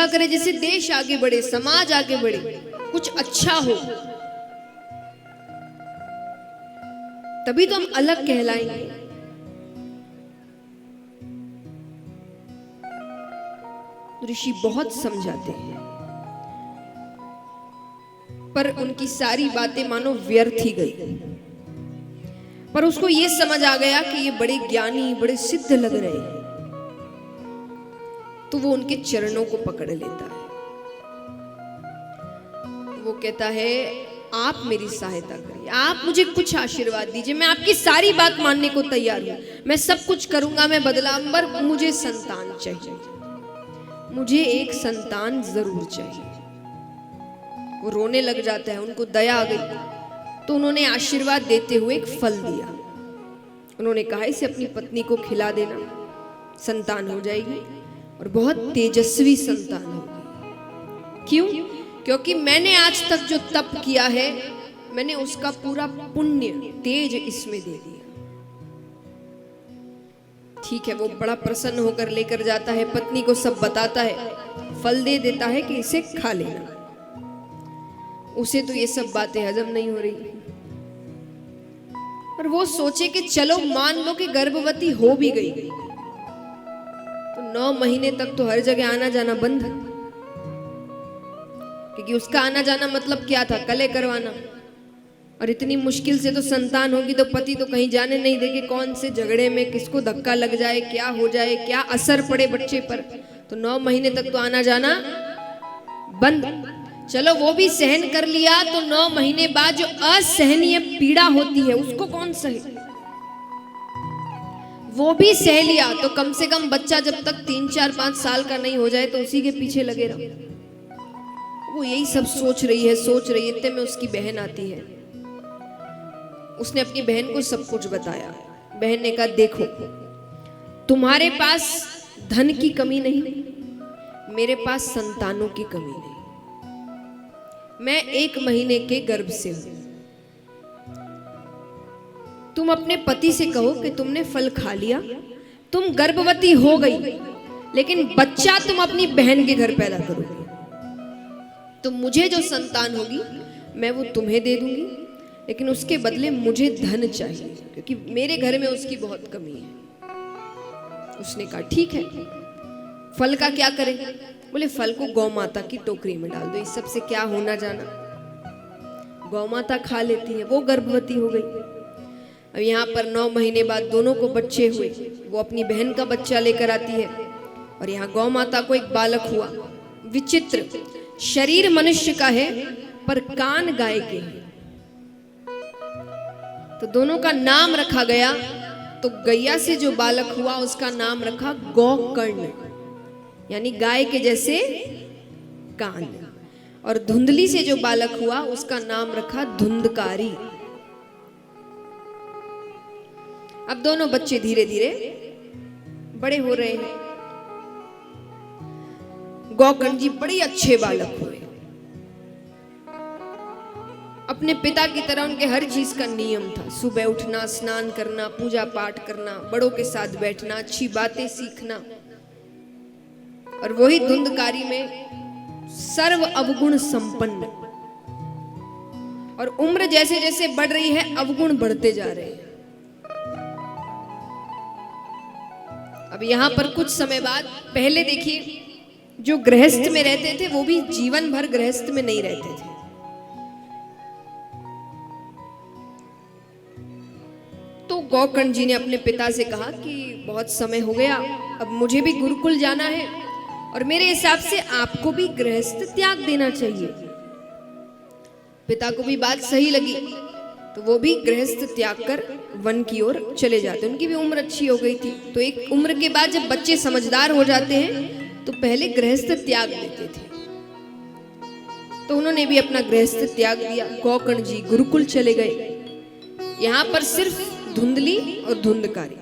ऐसा करें जिससे देश आगे बढ़े, समाज आगे बढ़े, कुछ अच्छा हो, तभी तो हम अलग कहलाएंगे। ऋषि बहुत समझाते हैं, पर उनकी सारी बातें मानो व्यर्थ ही गई। पर उसको ये समझ आ गया कि ये बड़े ज्ञानी, बड़े सिद्ध लग रहे हैं, तो वो उनके चरणों को पकड़ लेता है। वो कहता है, आप मेरी सहायता करिए, आप मुझे कुछ आशीर्वाद दीजिए, मैं आपकी सारी बात मानने को तैयार हूं, मैं सब कुछ करूंगा, मैं बदला, पर मुझे संतान चाहिए, मुझे एक संतान जरूर चाहिए। वो रोने लग जाता है, उनको दया आ गई, तो उन्होंने आशीर्वाद देते हुए एक फल दिया। उन्होंने कहा, इसे अपनी पत्नी को खिला देना, संतान हो जाएगी और बहुत तेजस्वी संतान होगी। क्यों? क्योंकि मैंने आज तक जो तप किया है, मैंने उसका पूरा पुण्य, तेज इसमें दे दिया। ठीक है, वो बड़ा प्रसन्न होकर लेकर जाता है, पत्नी को सब बताता है, फल दे देता है कि इसे खा लेना। उसे तो ये सब बातें हजम नहीं हो रही, और वो सोचे कि चलो मान लो कि गर्भवती हो भी गई, तो 9 महीने तक तो हर जगह आना जाना बंद, क्योंकि उसका आना जाना मतलब क्या था? कले करवाना। और इतनी मुश्किल से तो संतान होगी, तो पति तो कहीं जाने नहीं देंगे, कौन से झगड़े में किसको धक्का लग जाए, क्या हो जाए, क्या असर पड़े बच्चे पर। तो 9 महीने तक तो आना जाना बंद। चलो वो भी सहन कर लिया, तो 9 महीने बाद जो असहनीय पीड़ा होती है उसको कौन सहे? वो भी सह लिया, तो कम से कम बच्चा जब तक 3, 4, 5 साल का नहीं हो जाए तो उसी के पीछे लगे रहो। वो यही सब सोच रही है। इतने में उसकी बहन आती है। उसने अपनी बहन को सब कुछ बताया। बहन ने कहा, देखो तुम्हारे पास धन की कमी नहीं, मेरे पास संतानों की कमी नहीं। मैं 1 महीने के गर्भ से हूं। तुम अपने पति से कहो कि तुमने फल खा लिया, तुम गर्भवती हो गई, लेकिन बच्चा तुम अपनी बहन के घर पैदा करोगे, तो मुझे जो संतान होगी मैं वो तुम्हें दे दूंगी, लेकिन उसके बदले मुझे धन चाहिए, क्योंकि मेरे घर में उसकी बहुत कमी है। उसने कहा, ठीक है, फल का क्या करें? बोले, फल को गौ माता की टोकरी में डाल दो, इस सब से क्या होना जाना, गौ माता खा लेती है। वो गर्भवती हो गई। अब यहाँ पर 9 महीने बाद दोनों को बच्चे हुए। वो अपनी बहन का बच्चा लेकर आती है, और यहाँ गौ माता को एक बालक हुआ। विचित्र, शरीर मनुष्य का है पर कान गाय के हैं। तो दोनों का नाम रखा गया। तो गैया से जो बालक हुआ उसका नाम रखा गोकर्ण, यानी गाय के जैसे कान, और धुंधली से जो बालक हुआ उसका नाम रखा धुंधकारी। अब दोनों बच्चे धीरे धीरे बड़े हो रहे हैं। गोकर्ण जी बड़े अच्छे बालक हुए। अपने पिता की तरह उनके हर चीज का नियम था। सुबह उठना, स्नान करना, पूजा पाठ करना, बड़ों के साथ बैठना, अच्छी बातें सीखना। और वही धुंधकारी में सर्व अवगुण संपन्न। और उम्र जैसे जैसे बढ़ रही है, अवगुण बढ़ते जा रहे हैं। अब यहां पर कुछ समय बाद, पहले देखिए जो गृहस्थ में रहते थे वो भी जीवन भर गृहस्थ में नहीं रहते थे। तो गोकर्ण जी ने अपने पिता से कहा कि बहुत समय हो गया, अब मुझे भी गुरुकुल जाना है, और मेरे हिसाब से आपको भी गृहस्थ त्याग देना चाहिए। पिता को भी बात सही लगी, तो वो भी गृहस्थ त्याग कर वन की ओर चले जाते। उनकी भी उम्र अच्छी हो गई थी। तो एक उम्र के बाद जब बच्चे समझदार हो जाते हैं तो पहले गृहस्थ त्याग देते थे। तो उन्होंने भी अपना गृहस्थ त्याग दिया। गोकर्ण जी गुरुकुल चले गए। यहाँ पर सिर्फ धुंधली और धुंधकारी,